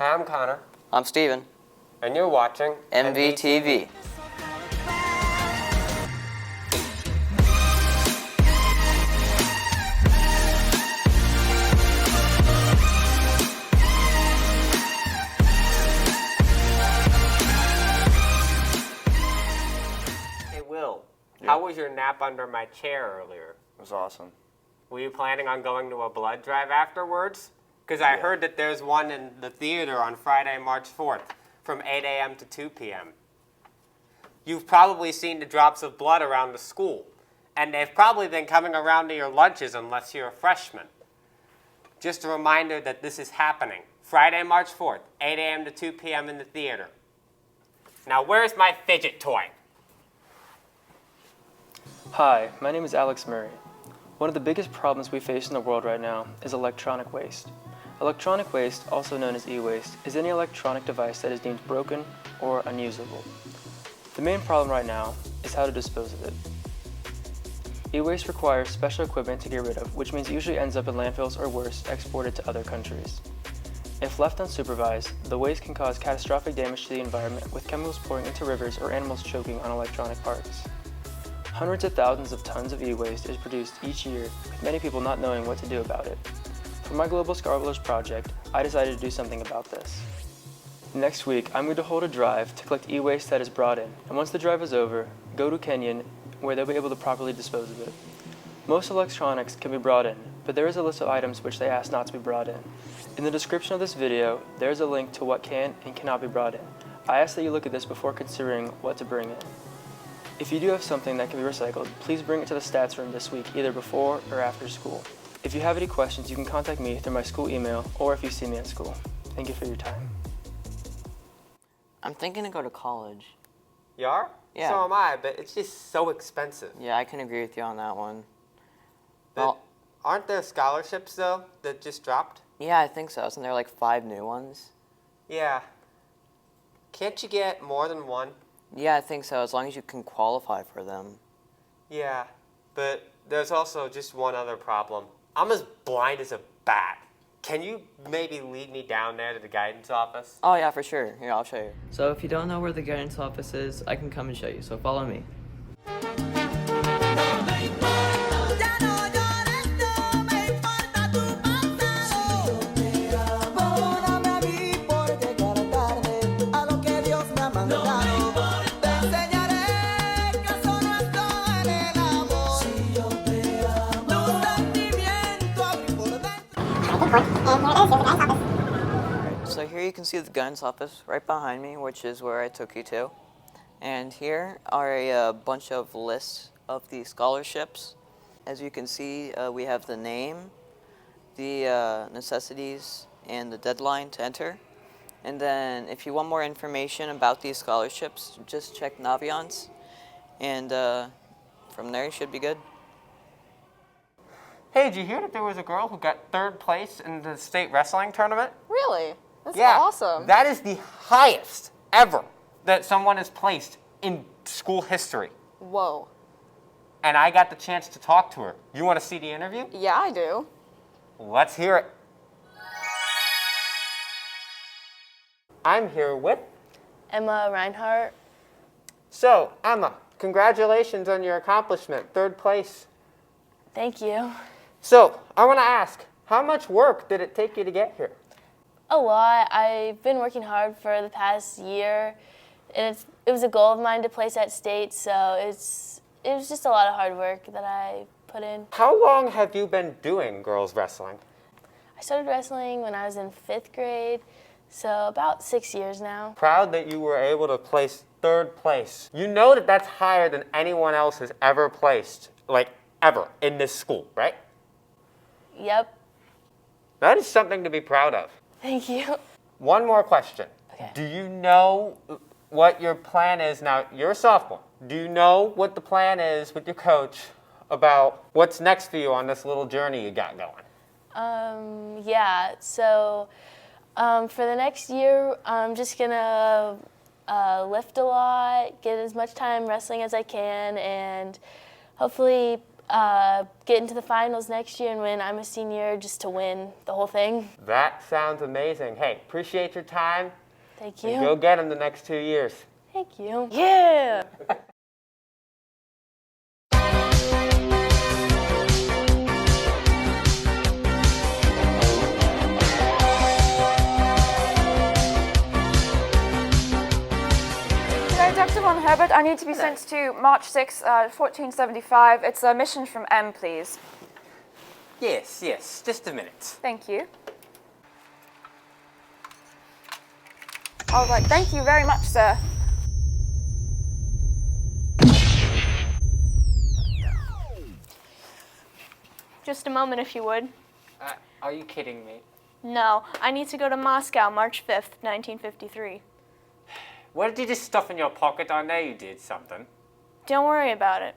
Hi, I'm Connor. I'm Steven. And you're watching MVTV. Hey, Will. Yeah. How was your nap under my chair earlier? It was awesome. Were you planning on going to a blood drive afterwards? Because I heard that there's one in the theater on Friday, March 4th from 8 a.m. to 2 p.m. You've probably seen the drops of blood around the school, and they've probably been coming around to your lunches unless you're a freshman. Just a reminder that this is happening. Friday, March 4th, 8 a.m. to 2 p.m. in the theater. Now, where's my fidget toy? Hi, my name is Alex Murray. One of the biggest problems we face in the world right now is electronic waste. Electronic waste, also known as e-waste, is any electronic device that is deemed broken or unusable. The main problem right now is how to dispose of it. E-waste requires special equipment to get rid of, which means it usually ends up in landfills or worse, exported to other countries. If left unsupervised, the waste can cause catastrophic damage to the environment, with chemicals pouring into rivers or animals choking on electronic parts. Hundreds of thousands of tons of e-waste is produced each year, with many people not knowing what to do about it. For my Global Scholars project, I decided to do something about this. Next week, I'm going to hold a drive to collect e-waste that is brought in, and once the drive is over, go to Kenyon, where they'll be able to properly dispose of it. Most electronics can be brought in, but there is a list of items which they ask not to be brought in. In the description of this video, there is a link to what can and cannot be brought in. I ask that you look at this before considering what to bring in. If you do have something that can be recycled, please bring it to the stats room this week, either before or after school. If you have any questions, you can contact me through my school email or if you see me at school. Thank you for your time. I'm thinking to go to college. You are? Yeah. So am I, but it's just so expensive. Yeah, I can agree with you on that one. But aren't there scholarships, though, that just dropped? Yeah, I think so. Isn't there like 5 new ones? Yeah. Can't you get more than one? Yeah, I think so, as long as you can qualify for them. Yeah, but there's also just one other problem. I'm as blind as a bat. Can you maybe lead me down there to the guidance office? Oh yeah, for sure. Here, I'll show you. So if you don't know where the guidance office is, I can come and show you. So follow me. So here you can see the guidance office right behind me, which is where I took you to. And here are a bunch of lists of the scholarships. As you can see, we have the name, the necessities, and the deadline to enter. And then if you want more information about these scholarships, just check Naviance. And from there, you should be good. Hey, did you hear that there was a girl who got 3rd place in the state wrestling tournament? Really? That's Yeah, awesome. that is the highest ever that someone has placed in school history. Whoa. And I got the chance to talk to her. You want to see the interview? Yeah, I do. Let's hear it. I'm here with... Emma Reinhardt. So, Emma, congratulations on your accomplishment, 3rd place. Thank you. So, I want to ask, how much work did it take you to get here? A lot. I've been working hard for the past year, and it was a goal of mine to place at state, so it was just a lot of hard work that I put in. How long have you been doing girls wrestling? I started wrestling when I was in 5th grade, so about 6 years now. Proud that you were able to place 3rd place. You know that that's higher than anyone else has ever placed, like ever, in this school, right? Yep. That is something to be proud of. Thank you. One more question. Okay. Do you know what your plan is now? You're a sophomore. Do you know what the plan is with your coach about what's next for you on this little journey you got going? Yeah, so for the next year, I'm just gonna lift a lot, get as much time wrestling as I can, and hopefully get into the finals next year, and when I'm a senior, just to win the whole thing. That sounds amazing. Hey, appreciate your time. Thank And you. go get them the next 2 years. Thank you. Yeah. Hello, Dr. Von Herbert. I need to be sent to March 6, 1475. It's a mission from M, please. Yes, just a minute. Thank you. All right, thank you very much, sir. Just a moment, if you would. Are you kidding me? No, I need to go to Moscow, March 5th, 1953. What did you just stuff in your pocket? I know you did something. Don't worry about it.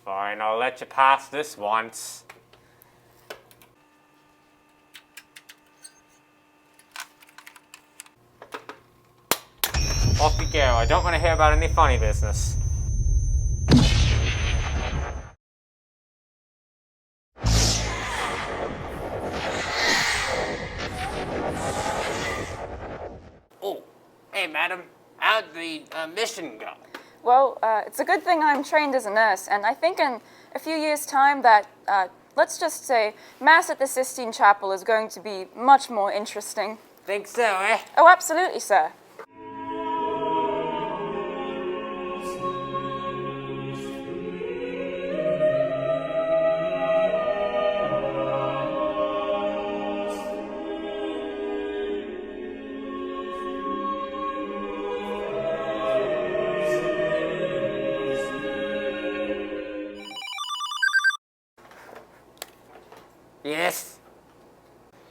Fine, I'll let you pass this once. Off you go. I don't want to hear about any funny business. Oh, hey, madam. How'd the mission go? Well, it's a good thing I'm trained as a nurse, and I think in a few years' time that, let's just say, Mass at the Sistine Chapel is going to be much more interesting. Think so, eh? Oh, absolutely, sir. Yes?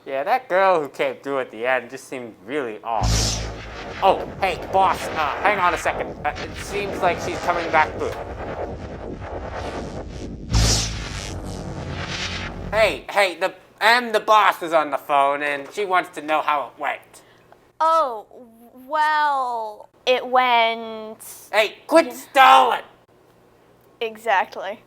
Yeah, that girl who came through at the end just seemed really off. Oh, hey, boss, hang on a second. It seems like she's coming back through. Hey, the boss is on the phone and she wants to know how it went. Oh, well, it went... Hey, quit stalling! Exactly.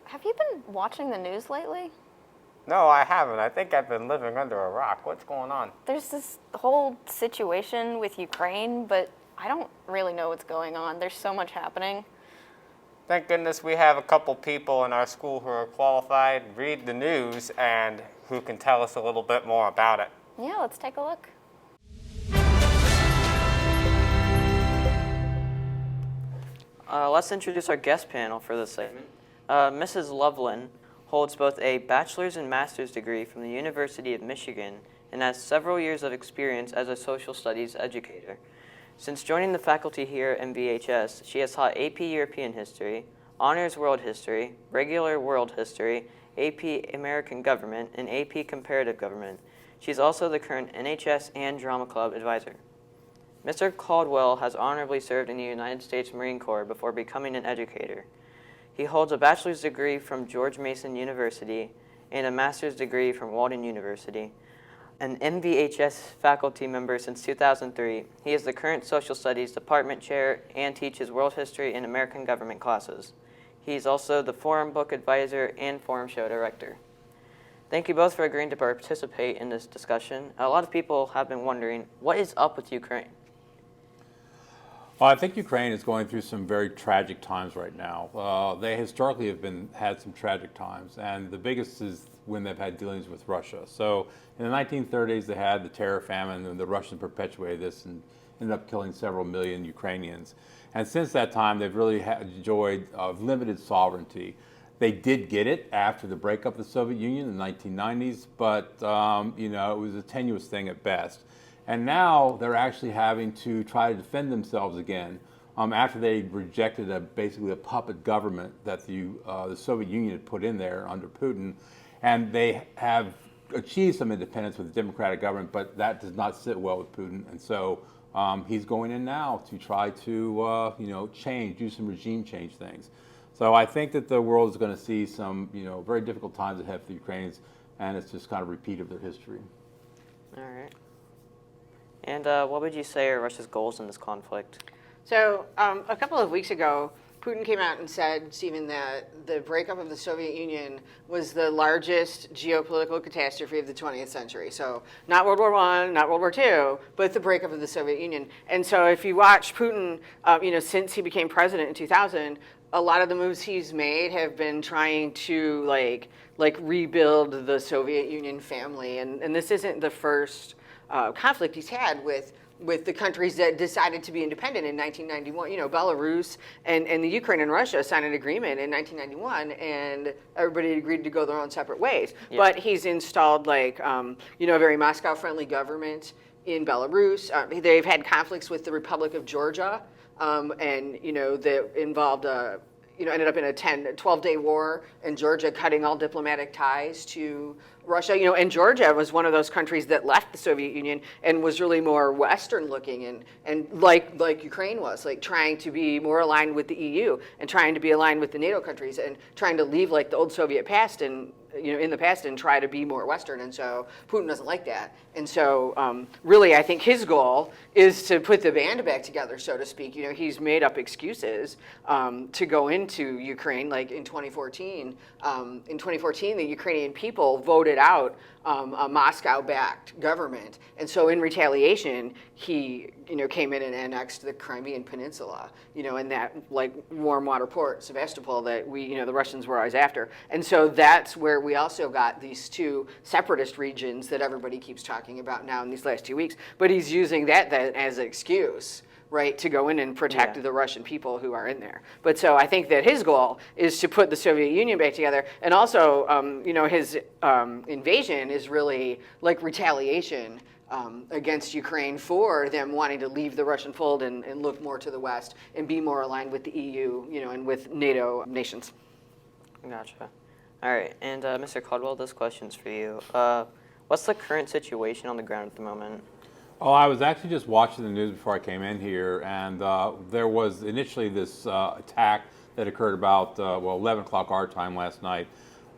Have you been watching the news lately? No, I haven't. I think I've been living under a rock. What's going on? There's this whole situation with Ukraine, but I don't really know what's going on. There's so much happening. Thank goodness we have a couple people in our school who are qualified, read the news, and who can tell us a little bit more about it. Yeah, let's take a look. Let's introduce our guest panel for this segment. Mrs. Loveland holds both a bachelor's and master's degree from the University of Michigan and has several years of experience as a social studies educator. Since joining the faculty here at MVHS, she has taught AP European History, Honors World History, Regular World History, AP American Government, and AP Comparative Government. She's also the current NHS and Drama Club advisor. Mr. Caldwell has honorably served in the United States Marine Corps before becoming an educator. He holds a bachelor's degree from George Mason University and a master's degree from Walden University. An MVHS faculty member since 2003, he is the current Social Studies Department Chair and teaches World History and American Government classes. He is also the Forum Book Advisor and Forum Show Director. Thank you both for agreeing to participate in this discussion. A lot of people have been wondering, what is up with Ukraine? Well, I think Ukraine is going through some very tragic times right now. They historically have had some tragic times, and the biggest is when they've had dealings with Russia. So in the 1930s, they had the terror famine, and the Russians perpetuated this and ended up killing several million Ukrainians. And since that time, they've really enjoyed limited sovereignty. They did get it after the breakup of the Soviet Union in the 1990s, but it was a tenuous thing at best. And now they're actually having to try to defend themselves again after they rejected basically a puppet government that the Soviet Union had put in there under Putin. And they have achieved some independence with the democratic government, but that does not sit well with Putin. And so He's going in now to try to, do some regime change things. So I think that the world is going to see some, very difficult times ahead for the Ukrainians, and it's just kind of a repeat of their history. All right. And what would you say are Russia's goals in this conflict? So a couple of weeks ago, Putin came out and said, Stephen, that the breakup of the Soviet Union was the largest geopolitical catastrophe of the 20th century. So not World War I, not World War II, but the breakup of the Soviet Union. And so if you watch Putin, since he became president in 2000, a lot of the moves he's made have been trying to like rebuild the Soviet Union family. And this isn't the first conflict he's had with the countries that decided to be independent in 1991. Belarus and the Ukraine and Russia signed an agreement in 1991, and everybody agreed to go their own separate ways. Yeah. But he's installed a very Moscow-friendly government in Belarus. They've had conflicts with the Republic of Georgia, and that involved ended up in a 12-day war, and Georgia cutting all diplomatic ties to Russia. And Georgia was one of those countries that left the Soviet Union and was really more Western looking, and like Ukraine was, like trying to be more aligned with the EU and trying to be aligned with the NATO countries and trying to leave like the old Soviet past and in the past and try to be more Western. And so Putin doesn't like that. And so really, I think his goal is to put the band back together, so to speak. He's made up excuses to go into Ukraine. Like in 2014, the Ukrainian people voted out a Moscow-backed government. And so in retaliation, he came in and annexed the Crimean Peninsula, and that like warm water port, Sevastopol, that the Russians were always after. And so that's where we also got these two separatist regions that everybody keeps talking about now in these last 2 weeks. But he's using that as an excuse, right, to go in and protect the Russian people who are in there. But so I think that his goal is to put the Soviet Union back together. And also, his invasion is really like retaliation against Ukraine for them wanting to leave the Russian fold and look more to the West and be more aligned with the EU, and with NATO nations. Gotcha. All right, and Mr. Caldwell, this question's for you. What's the current situation on the ground at the moment? Oh, I was actually just watching the news before I came in here, and there was initially this attack that occurred about 11 o'clock our time last night,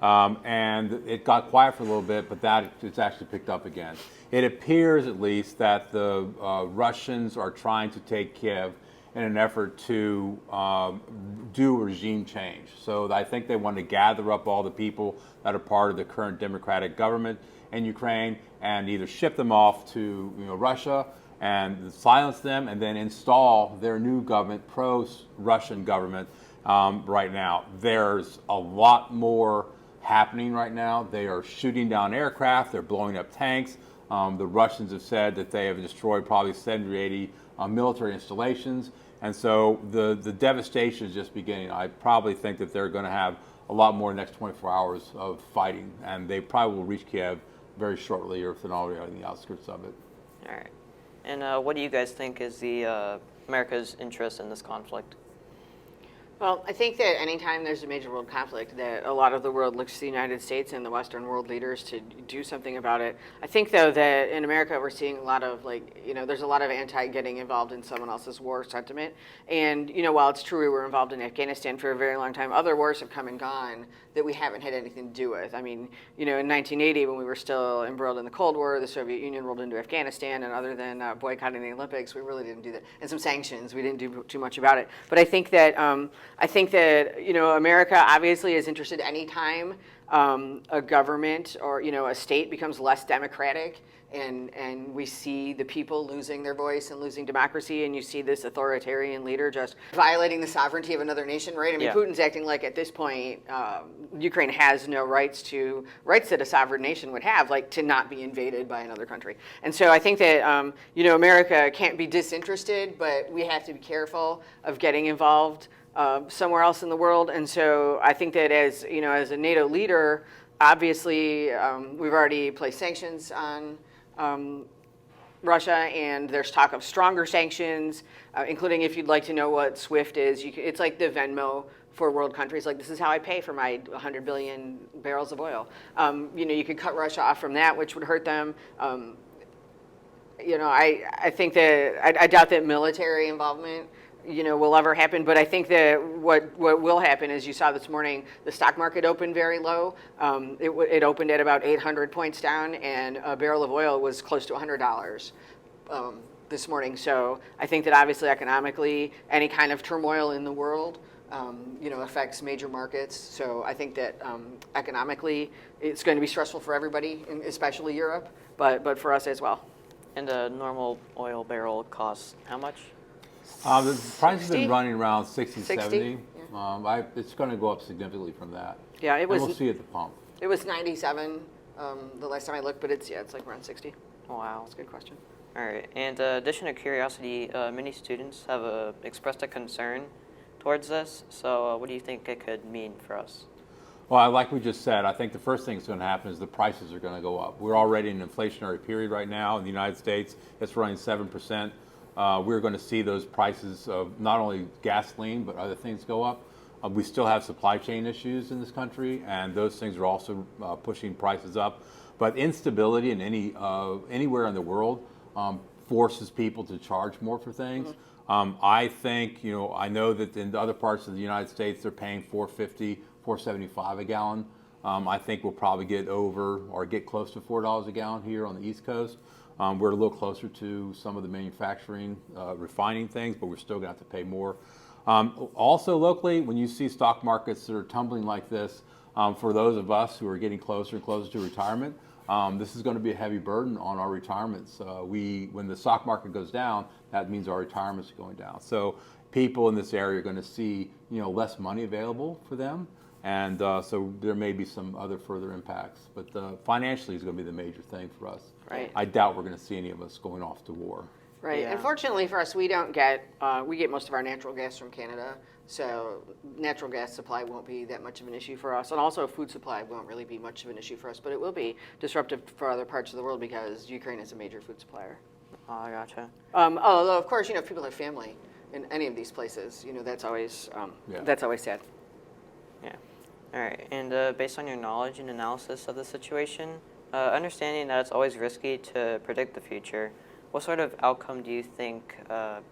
and it got quiet for a little bit, but it's actually picked up again. It appears, at least, that the Russians are trying to take Kiev in an effort to do a regime change. So I think they want to gather up all the people that are part of the current democratic government in Ukraine and either ship them off to Russia and silence them, and then install their new government, pro-Russian government. Right now, there's a lot more happening right now. They are shooting down aircraft. They're blowing up tanks. The Russians have said that they have destroyed probably 70 or 80 military installations, and so the devastation is just beginning. I probably think that they're going to have a lot more in the next 24 hours of fighting, and they probably will reach Kiev very shortly, or if they're not already on the outskirts of it. All right. And what do you guys think is the America's interest in this conflict? Well, I think that anytime there's a major world conflict, that a lot of the world looks to the United States and the Western world leaders to do something about it. I think, though, that in America we're seeing a lot of, there's a lot of anti-getting involved in someone else's war sentiment. And, while it's true we were involved in Afghanistan for a very long time, other wars have come and gone that we haven't had anything to do with. I mean, in 1980, when we were still embroiled in the Cold War, the Soviet Union rolled into Afghanistan, and other than boycotting the Olympics, we really didn't do that. And some sanctions, we didn't do too much about it. But I think that America obviously is interested any time a government or a state becomes less democratic, and we see the people losing their voice and losing democracy, and you see this authoritarian leader just violating the sovereignty of another nation, right? I mean, Putin's acting like at this point Ukraine has no rights that a sovereign nation would have, like to not be invaded by another country. And so I think that America can't be disinterested, but we have to be careful of getting involved somewhere else in the world. And so I think that as a NATO leader, obviously we've already placed sanctions on Russia, and there's talk of stronger sanctions, including, if you'd like to know what SWIFT is, it's like the Venmo for world countries. Like, this is how I pay for my 100 billion barrels of oil. You could cut Russia off from that, which would hurt them. I think that I doubt that military involvement, will ever happen. But I think that what will happen is you saw this morning, the stock market opened very low. It opened at about 800 points down, and a barrel of oil was close to $100 this morning. So I think that obviously economically, any kind of turmoil in the world, affects major markets. So I think that economically, it's going to be stressful for everybody, especially Europe, but for us as well. And a normal oil barrel costs how much? The price has 60? been running around 60, 60, 70. It's going to go up significantly from that. Yeah, And we'll see at the pump. It was 97 the last time I looked, but it's like around 60. Wow. That's a good question. All right. And addition to curiosity, many students have expressed a concern towards this. So what do you think it could mean for us? Well, like we just said, I think the first thing that's going to happen is the prices are going to go up. We're already in an inflationary period right now in the United States. It's running 7%. We're going to see those prices of not only gasoline, but other things go up. We still have supply chain issues in this country, and those things are also pushing prices up. But instability in anywhere in the world forces people to charge more for things. I think, I know that in other parts of the United States, they're paying $4.50, $4.75 a gallon. I think we'll probably get over or get close to $4 a gallon here on the East Coast. We're a little closer to some of the manufacturing, refining things, but we're still going to have to pay more. Also locally, when you see stock markets that are tumbling like this, for those of us who are getting closer and closer to retirement, this is going to be a heavy burden on our retirements. When the stock market goes down, that means our retirements are going down. So people in this area are going to see, less money available for them. And so there may be some other further impacts, but financially is going to be the major thing for us. Right. I doubt we're going to see any of us going off to war. Right. Yeah. Unfortunately for us, we get most of our natural gas from Canada, so natural gas supply won't be that much of an issue for us, and also food supply won't really be much of an issue for us, but it will be disruptive for other parts of the world because Ukraine is a major food supplier. Oh, I gotcha. Although of course, if people have family in any of these places, that's always sad. Yeah. All right. And based on your knowledge and analysis of the situation, understanding that it's always risky to predict the future, what sort of outcome do you think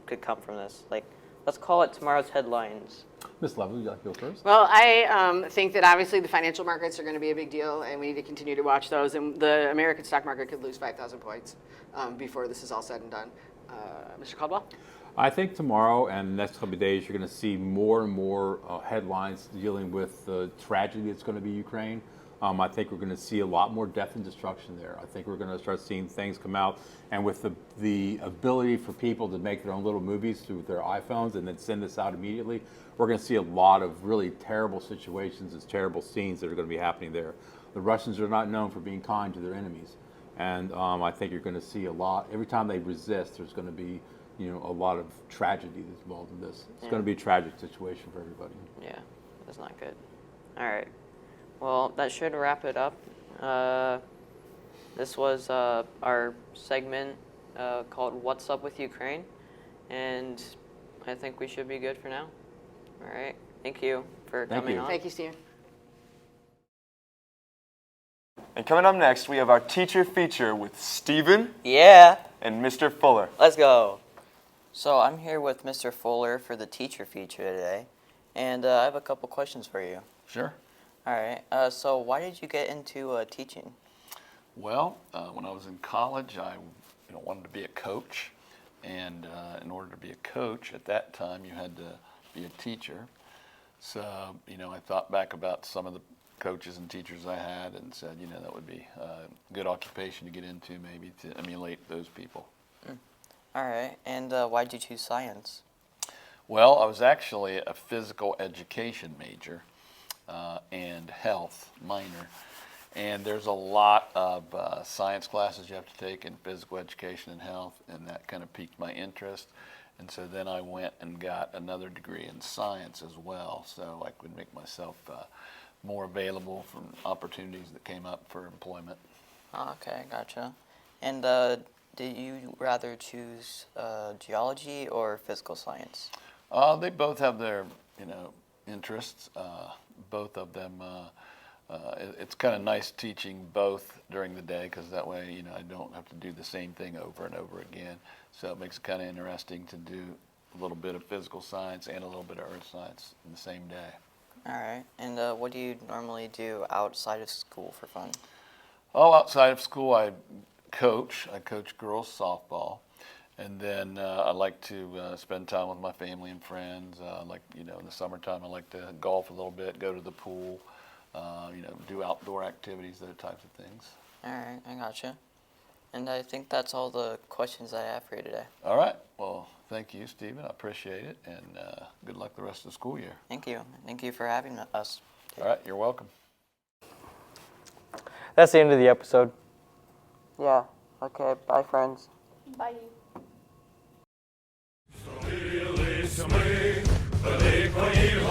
could come from this? Like, let's call it tomorrow's headlines. Ms. Lovell, would you like to go first? Well, I think that obviously the financial markets are going to be a big deal, and we need to continue to watch those. And the American stock market could lose 5,000 points before this is all said and done. Mr. Caldwell? I think tomorrow and the next couple of days, you're going to see more and more headlines dealing with the tragedy that's going to be Ukraine. I think we're going to see a lot more death and destruction there. I think we're going to start seeing things come out. And with the ability for people to make their own little movies through their iPhones and then send this out immediately, we're going to see a lot of really terrible situations and terrible scenes that are going to be happening there. The Russians are not known for being kind to their enemies. And I think you're going to see a lot. Every time they resist, there's going to be a lot of tragedy that's involved in this. It's going to be a tragic situation for everybody. Yeah, that's not good. All right. Well, that should wrap it up. This was our segment called What's Up with Ukraine, and I think we should be good for now. All right. Thank you for coming on. Thank you, Steve. And coming up next, we have our teacher feature with Stephen Yeah. and Mr. Fuller. Let's go. So I'm here with Mr. Fuller for the teacher feature today, and I have a couple questions for you. Sure. All right. So why did you get into teaching? Well, when I was in college, I wanted to be a coach, and in order to be a coach at that time, you had to be a teacher. So I thought back about some of the coaches and teachers I had, and said, that would be a good occupation to get into, maybe to emulate those people. All right. And why did you choose science? Well, I was actually a physical education major and health minor. And there's a lot of science classes you have to take in physical education and health, and that kind of piqued my interest. And so then I went and got another degree in science as well, so I could make myself more available for opportunities that came up for employment. Okay, gotcha. And did you rather choose geology or physical science? They both have their, interests. Both of them it's kind of nice teaching both during the day because that way, you know, I don't have to do the same thing over and over again. So it makes it kind of interesting to do a little bit of physical science and a little bit of earth science in the same day. All right. And what do you normally do outside of school for fun? Oh, outside of school, I coach. I coach girls softball. And then I like to spend time with my family and friends. Like, you know, in the summertime, I like to golf a little bit, go to the pool, you know, do outdoor activities, those types of things. All right, I gotcha. And I think that's all the questions I have for you today. All right. Well, thank you, Stephen. I appreciate it. And good luck the rest of the school year. Thank you. Thank you for having us. All right. You're welcome. That's the end of the episode. Yeah. Okay. Bye, friends. Bye. Зустрілись ми великої